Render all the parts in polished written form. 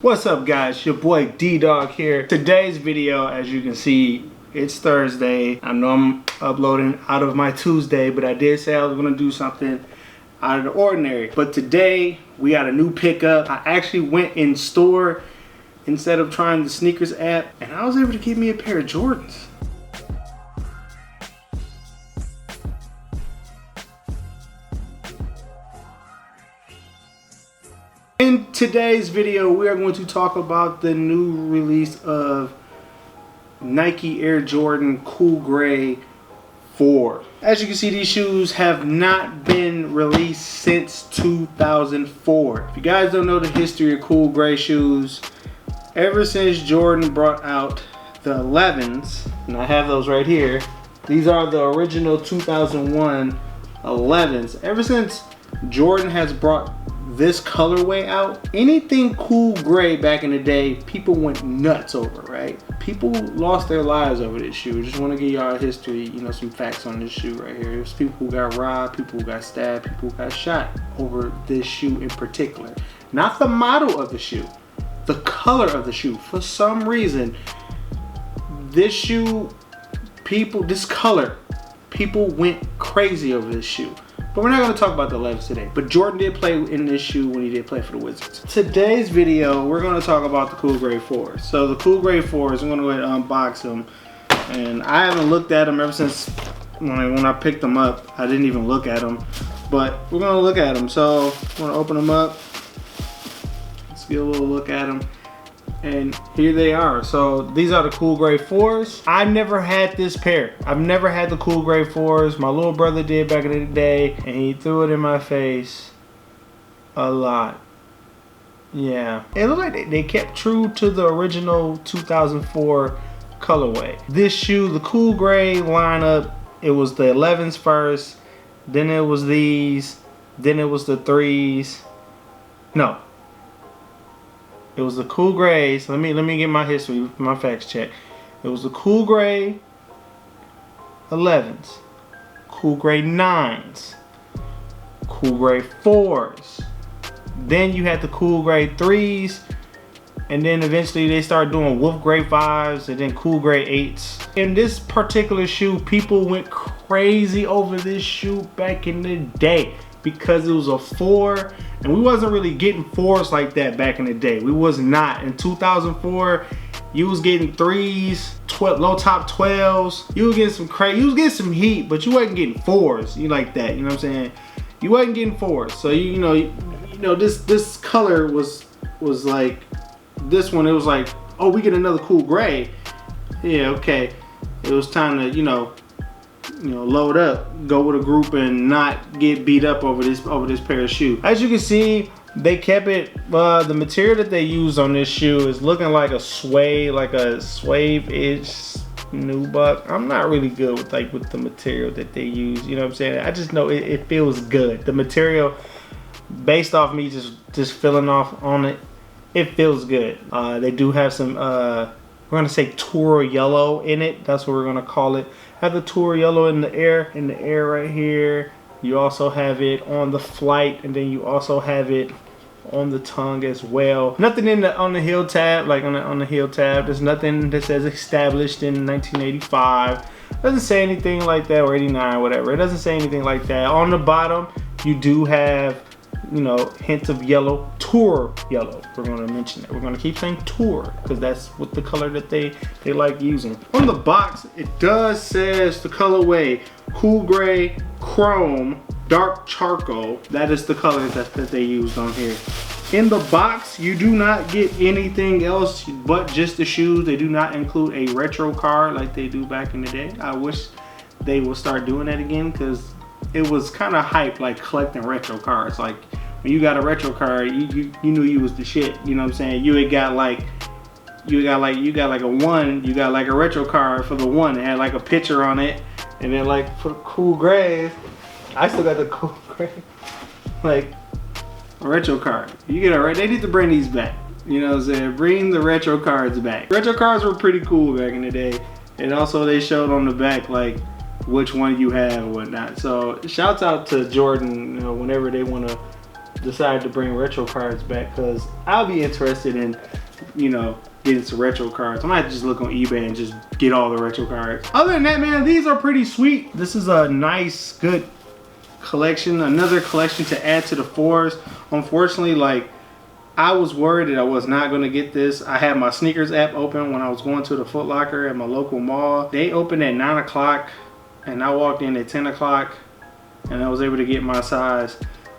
What's up guys, your boy D-Dog here. Today's video, as you can see, it's Thursday. I know I'm uploading out of my Tuesday, but I did say I was gonna do something out of the ordinary. But today, we got a new pickup. I actually went in store instead of trying the sneakers app, and I was able to get me a pair of Jordans. In today's video, we are going to talk about the new release of Nike Air Jordan Cool Gray 4. As you can see, these shoes have not been released since 2004. If you guys don't know the history of Cool Gray shoes, ever since Jordan brought out the 11s, and I have those right here, these are the original 2001 11s. Ever since Jordan has brought this colorway out, anything cool gray back in the day, people went nuts over, right? People lost their lives over this shoe. Just want to give y'all a history, you know, some facts on this shoe right here. There's people who got robbed, people who got stabbed, people who got shot over this shoe in particular. Not the model of the shoe, the color of the shoe. For some reason, this shoe, this color, people went crazy over this shoe. But we're not going to talk about the 11s today. But Jordan did play in this shoe when he did play for the Wizards. Today's video, we're going to talk about the Cool Gray 4s. So the Cool Gray 4s, I'm going to go ahead and unbox them. And I haven't looked at them ever since when I picked them up. I didn't even look at them. But we're going to look at them. So I'm going to open them up. Let's get a little look at them. And here they are. So these are the Cool Gray 4s. I've never had this pair. I've never had the Cool Gray 4s. My little brother did back in the day, and he threw it in my face a lot. Yeah. It looked like they kept true to the original 2004 colorway. This shoe, the Cool Gray lineup, it was the 11s first, then it was these, then it was the 3s. No. It was the Cool Grays. Let me get my history, my facts check. It was the Cool Gray 11s, Cool Gray 9s, Cool Gray 4s. Then you had the Cool Gray 3s, and then eventually they started doing Wolf Gray 5s, and then Cool Gray 8s. In this particular shoe, people went crazy over this shoe back in the day because it was a 4. And we wasn't really getting 4s like that back in the day. We was not. In 2004, you was getting 3s, low top 12s. You was getting some crazy, you was getting some heat, but you wasn't getting 4s. You like that, you know what I'm saying? You wasn't getting 4s. So you know this color was like, this one, it was like, oh, we get another Cool Gray. Yeah, okay. It was time to, you know, load up, go with a group, and not get beat up over this pair of shoes. As you can see, they kept it. The material that they used on this shoe is looking like a suede, like a suede-ish nubuck. I'm not really good with the material that they use. You know what I'm saying? I just know it feels good. The material, based off me just feeling off on it, it feels good. They do have some. We're gonna say tour yellow in it. That's what we're gonna call it. Have the tour yellow in the air right here. You also have it on the flight, and then you also have it on the tongue as well. Nothing on the heel tab, like on the heel tab. There's nothing that says established in 1985. Doesn't say anything like that, or 89, whatever. It doesn't say anything like that. On the bottom, you do have, you know, hints of yellow, tour yellow. We're going to mention it. We're going to keep saying tour because that's what the color that they like using. On the box, it does says the colorway Cool Gray Chrome Dark Charcoal. That is the color that they used on here. In the box, you do not get anything else but just the shoes. They do not include a retro card like they do back in the day. I wish they will start doing that again because it was kind of hype, like collecting retro cards. Like when you got a retro card, you knew you was the shit. You know what I'm saying? You got like a 1. You got like a retro card for the 1. It had like a picture on it, and then like for the Cool Grays, I still got the Cool Gray, like a retro card. You get a they need to bring these back. You know what I'm saying? Bring the retro cards back. Retro cards were pretty cool back in the day, and also they showed on the back like which one you have and whatnot. So shouts out to Jordan, you know, whenever they want to decided to bring retro cards back because I'll be interested in, you know, getting some retro cards. I might just look on eBay and just get all the retro cards. Other than that, man, these are pretty sweet. This is a nice, good collection. Another collection to add to the fours. Unfortunately, like, I was worried that I was not going to get this. I had my sneakers app open when I was going to the Foot Locker at my local mall. They opened at 9 o'clock and I walked in at 10 o'clock and I was able to get my size.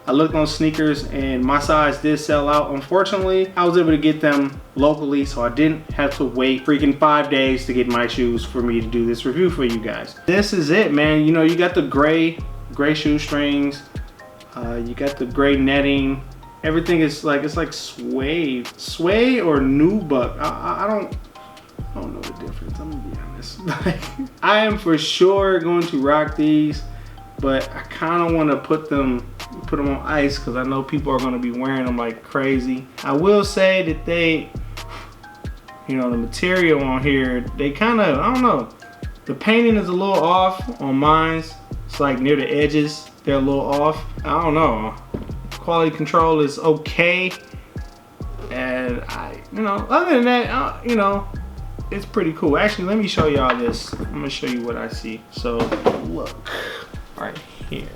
I looked on sneakers and my size did sell out. Unfortunately, I was able to get them locally, so I didn't have to wait freaking 5 days to get my shoes for me to do this review for you guys. This is it, man. You know, you got the gray shoestrings. You got the gray netting. Everything is like, it's like suede or nubuck. I don't know the difference. I'm gonna be honest. Like, I am for sure going to rock these, but I kind of want to put them on ice because I know people are going to be wearing them like crazy. I will say that they, you know, the material on here, they kind of, I don't know, the painting is a little off on mine. It's like near the edges, they're a little off. I don't know. Quality control is okay, and you know, other than that, you know, it's pretty cool. Actually, let me show y'all this. I'm gonna show you what I see. So look right here.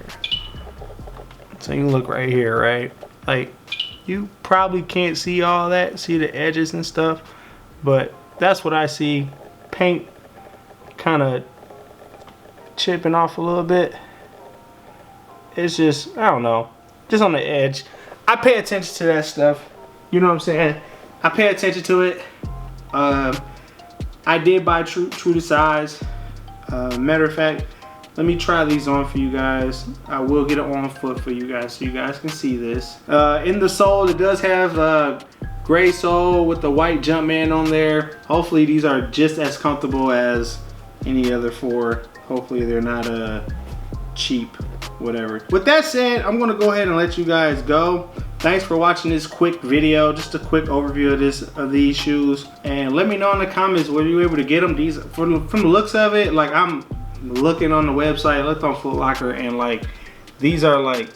So you look right here, right? Like, you probably can't see all that, see the edges and stuff, but that's what I see. Paint kind of chipping off a little bit. It's just, I don't know, just on the edge. I pay attention to that stuff. You know what I'm saying? I pay attention to it. I did buy true to size. Matter of fact, let me try these on for you guys. I will get it on foot for you guys so you guys can see this. In the sole, it does have a gray sole with the white Jumpman on there. Hopefully these are just as comfortable as any other four. Hopefully they're not cheap, whatever. With that said, I'm gonna go ahead and let you guys go. Thanks for watching this quick video, just a quick overview of these shoes. And let me know in the comments, were you able to get them? These, from the looks of it, like, I'm looking on the website, I looked on Foot Locker, and like, these are like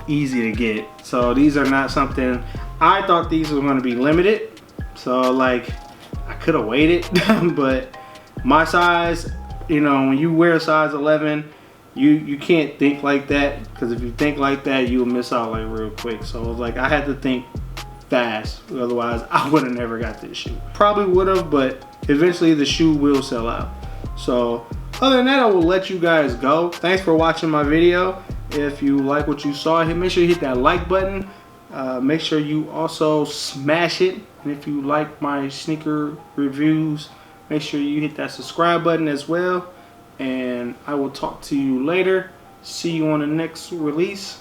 easy to get. So these are not something, I thought these were gonna be limited. So like, I could have waited, but my size, you know, when you wear a size 11, you can't think like that, because if you think like that, you'll miss out like real quick. So like, I had to think fast, otherwise I would have never got this shoe. Probably would have, but eventually the shoe will sell out. So other than that, I will let you guys go. Thanks for watching my video. If you like what you saw, make sure you hit that like button. Make sure you also smash it. And if you like my sneaker reviews, make sure you hit that subscribe button as well. And I will talk to you later. See you on the next release.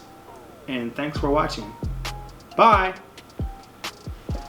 And thanks for watching. Bye.